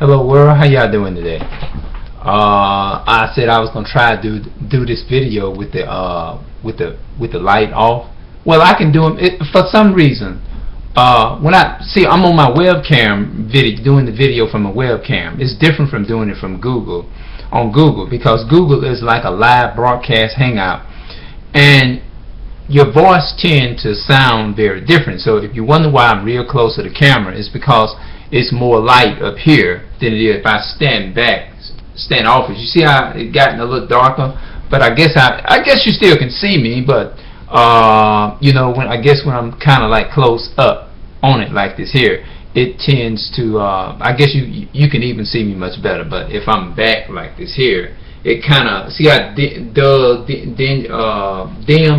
Hello world, how y'all doing today? I said I was gonna try to do this video with the light off. Well, I can do them for some reason. When I'm on my webcam video, doing the video from a webcam. It's different from doing it from Google on Google, because Google is like a live broadcast hangout, and your voice tends to sound very different. So if you wonder why I'm real close to the camera, it's because it's more light up here than it is if I stand off it. You see how it gotten a little darker? But I guess you still can see me, but you know, when I'm kind of like close up on it like this here, it tends to I guess you can even see me much better. But if I'm back like this here, it kind of, see how dim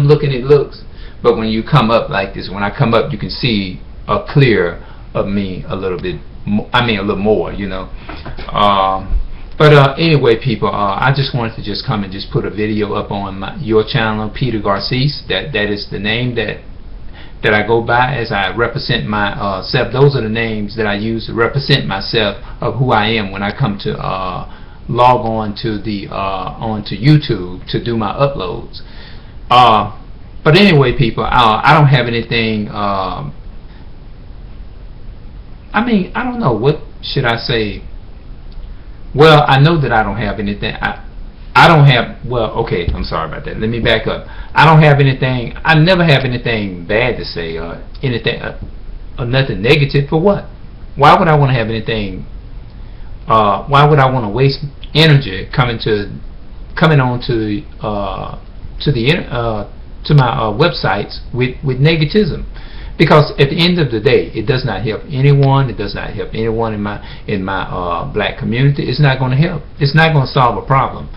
looking it looks. But when you come up like this, when I come up, you can see a clear of me a little bit. A little more, you know. But anyway, people, I just wanted to just come and just put a video up on your channel, Peter Garces. That is the name that I go by as I represent myself. Those are the names that I use to represent myself of who I am when I come to log on to onto YouTube to do my uploads. But anyway, people, I don't have anything. I don't know, what should I say? Well, I know that I don't have anything. I don't have, well, okay, I'm sorry about that. Let me back up. I don't have anything. I never have anything bad to say, or anything, or nothing negative. For what? Why would I want to have anything? Why would I want to waste energy coming on to my websites with negativism? Because at the end of the day, it does not help anyone. It does not help anyone in my black community. It's not going to help. It's not going to solve a problem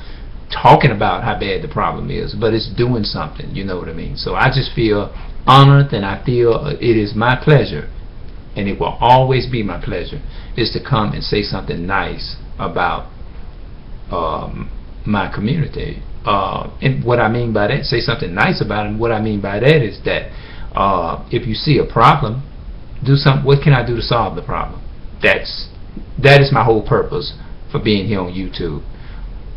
talking about how bad the problem is, but it's doing something. You know what I mean? So I just feel honored, and I feel it is my pleasure, and it will always be my pleasure, is to come and say something nice about my community. And what I mean by that, say something nice about it. What I mean by that is that if you see a problem, do something. What can I do to solve the problem? That is my whole purpose for being here on YouTube.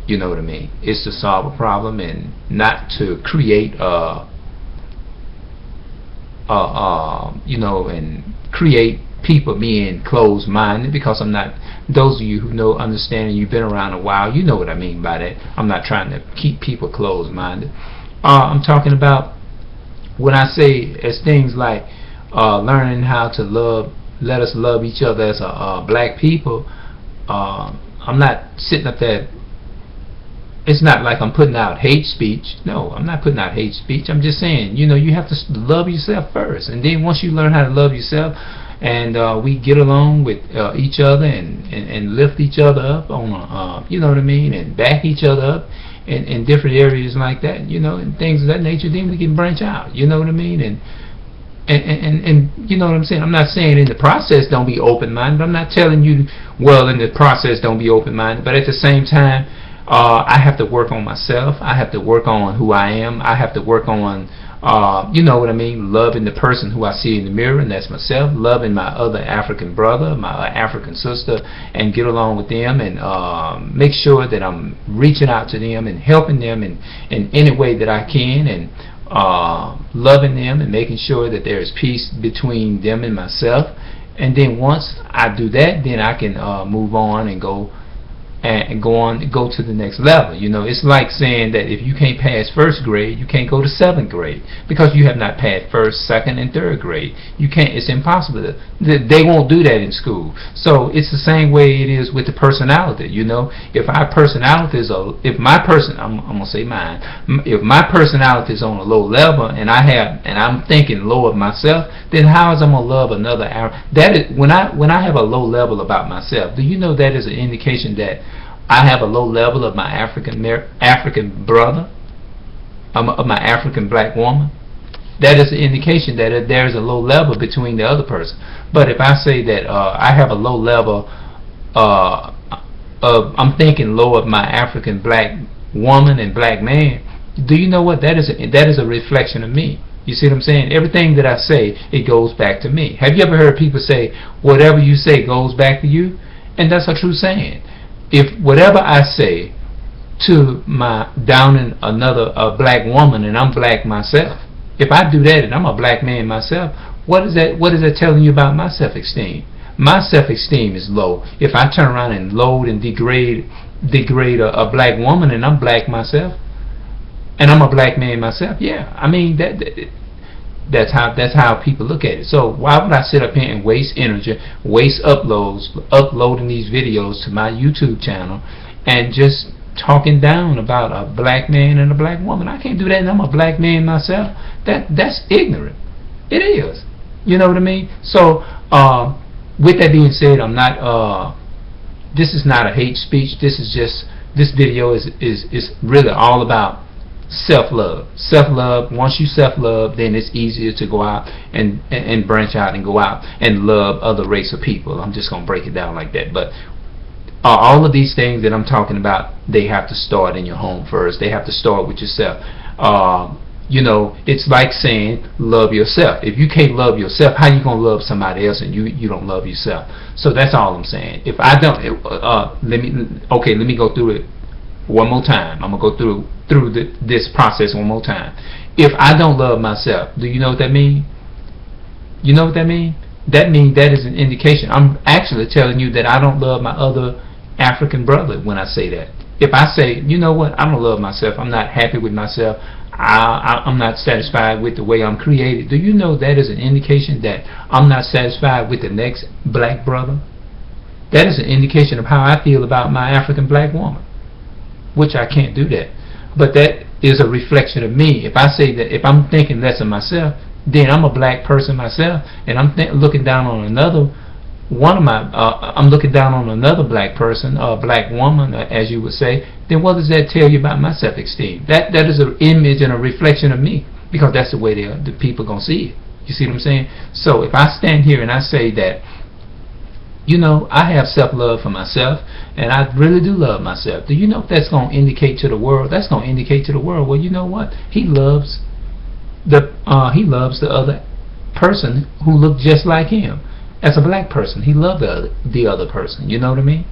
You know what I mean? It's to solve a problem, and not to create you know, and create people being closed-minded, because I'm not. Those of you who understand, and you've been around a while, you know what I mean by that. I'm not trying to keep people closed-minded. I'm talking about, when I say as things like learning how to let us love each other as a black people. I'm not sitting up there. It's not like I'm putting out hate speech. No, I'm not putting out hate speech. I'm just saying, you know, you have to love yourself first, and then once you learn how to love yourself, and we get along with each other, and lift each other up on you know what I mean, and back each other up in different areas like that, you know, and things of that nature, then we can branch out. You know what I mean? And you know what I'm saying? I'm not saying in the process don't be open-minded. I'm not telling you, well, in the process don't be open-minded, but at the same time, I have to work on myself. I have to work on who I am. I have to work on, you know what I mean, loving the person who I see in the mirror, and that's myself. Loving my other African brother, my African sister, and get along with them, and make sure that I'm reaching out to them and helping them in any way that I can, and loving them and making sure that there is peace between them and myself. And then once I do that, then I can move on and go to the next level. You know, it's like saying that if you can't pass first grade, you can't go to 7th grade, because you have not passed first, second, and third grade. You can't. It's impossible. They won't do that in school. So it's the same way it is with the personality. You know, if our personality is I'm gonna say mine. If my personality is on a low level, and I'm thinking low of myself, then how is I'm gonna love another? That is when I have a low level about myself. Do you know that is an indication that I have a low level of my African brother, of my African black woman? That is an indication that there is a low level between the other person. But if I say that I have a low level I'm thinking low of my African black woman and black man, do you know what that is? That is a reflection of me. You see what I'm saying? Everything that I say, it goes back to me. Have you ever heard people say, whatever you say goes back to you? And that's a true saying. If whatever I say to my down in another black woman, and I'm black myself, if I do that and I'm a black man myself, what is that telling you about my self-esteem? My self-esteem is low. If I turn around and load and degrade a black woman, and I'm black myself, and I'm a black man myself, yeah, I mean that's how people look at it. So why would I sit up here and waste energy, waste uploading these videos to my YouTube channel, and just talking down about a black man and a black woman? I can't do that, and I'm a black man myself. That's ignorant. It is. You know what I mean? So with that being said, I'm not. This is not a hate speech. This video is really all about self-love. Self-love. Once you self-love, then it's easier to go out and branch out and go out and love other race of people. I'm just gonna break it down like that. But all of these things that I'm talking about, they have to start in your home first. They have to start with yourself. You know, it's like saying love yourself. If you can't love yourself, how you gonna love somebody else and you don't love yourself? So that's all I'm saying. If I don't, let me go through it one more time. I'm gonna go through this process one more time. If I don't love myself, do you know what that means? You know what that means? That means that is an indication. I'm actually telling you that I don't love my other African brother when I say that. If I say, you know what, I don't love myself, I'm not happy with myself, I'm not satisfied with the way I'm created, do you know that is an indication that I'm not satisfied with the next black brother? That is an indication of how I feel about my African black woman, which I can't do that. But that is a reflection of me. If I say that, if I'm thinking less of myself, then I'm a black person myself, and I'm looking down on another I'm looking down on another black person, a black woman, as you would say. Then what does that tell you about my self-esteem? That is an image and a reflection of me, because that's the way the people gonna see it. You see what I'm saying? So if I stand here and I say that, you know, I have self-love for myself, and I really do love myself, do you know what that's gonna indicate to the world? That's gonna indicate to the world, well, you know what? He loves the other person who looked just like him. As a black person, he loved the other person. You know what I mean?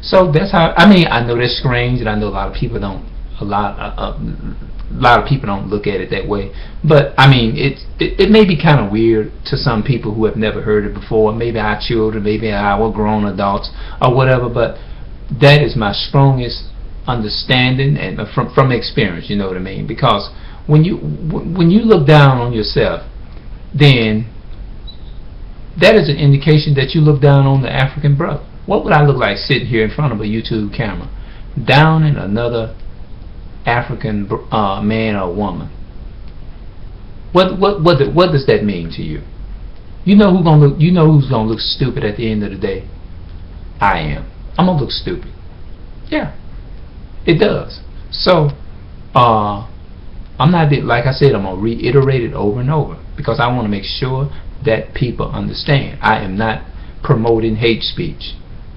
So that's how. I mean, I know that's strange, and I know a lot of people don't. A lot of people don't look at it that way. But I mean, it may be kind of weird to some people who have never heard it before. Maybe our children, maybe our grown adults, or whatever. But that is my strongest understanding and from experience. You know what I mean? Because when you look down on yourself, then that is an indication that you look down on the African brother. What would I look like sitting here in front of a YouTube camera, down in another African man or woman? What does that mean to you? You know who's gonna look stupid at the end of the day? I am. I'm gonna look stupid. Yeah, it does. So I'm not, like I said, I'm gonna reiterate it over and over, because I want to make sure that people understand. I am not promoting hate speech.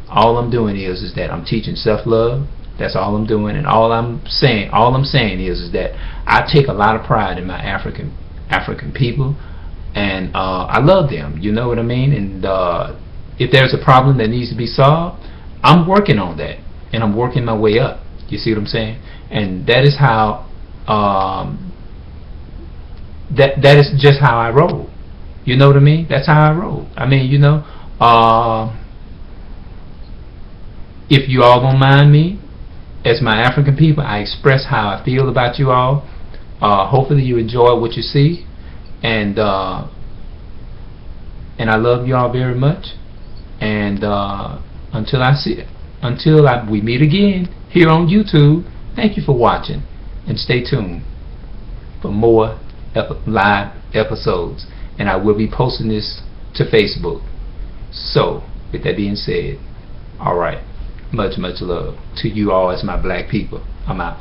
All I'm doing is that I'm teaching self-love. That's all I'm doing, and all I'm saying is that I take a lot of pride in my African people, and I love them. You know what I mean? And if there's a problem that needs to be solved, I'm working on that, and I'm working my way up. You see what I'm saying? And that is how that is just how I roll. You know what I mean? That's how I roll. I mean, you know, if you all don't mind me, as my African people, I express how I feel about you all. Hopefully you enjoy what you see, and I love you all very much. And until we meet again here on YouTube, thank you for watching, and stay tuned for more live episodes. And I will be posting this to Facebook. So, with that being said, alright, much love to you all as my black people. I'm out.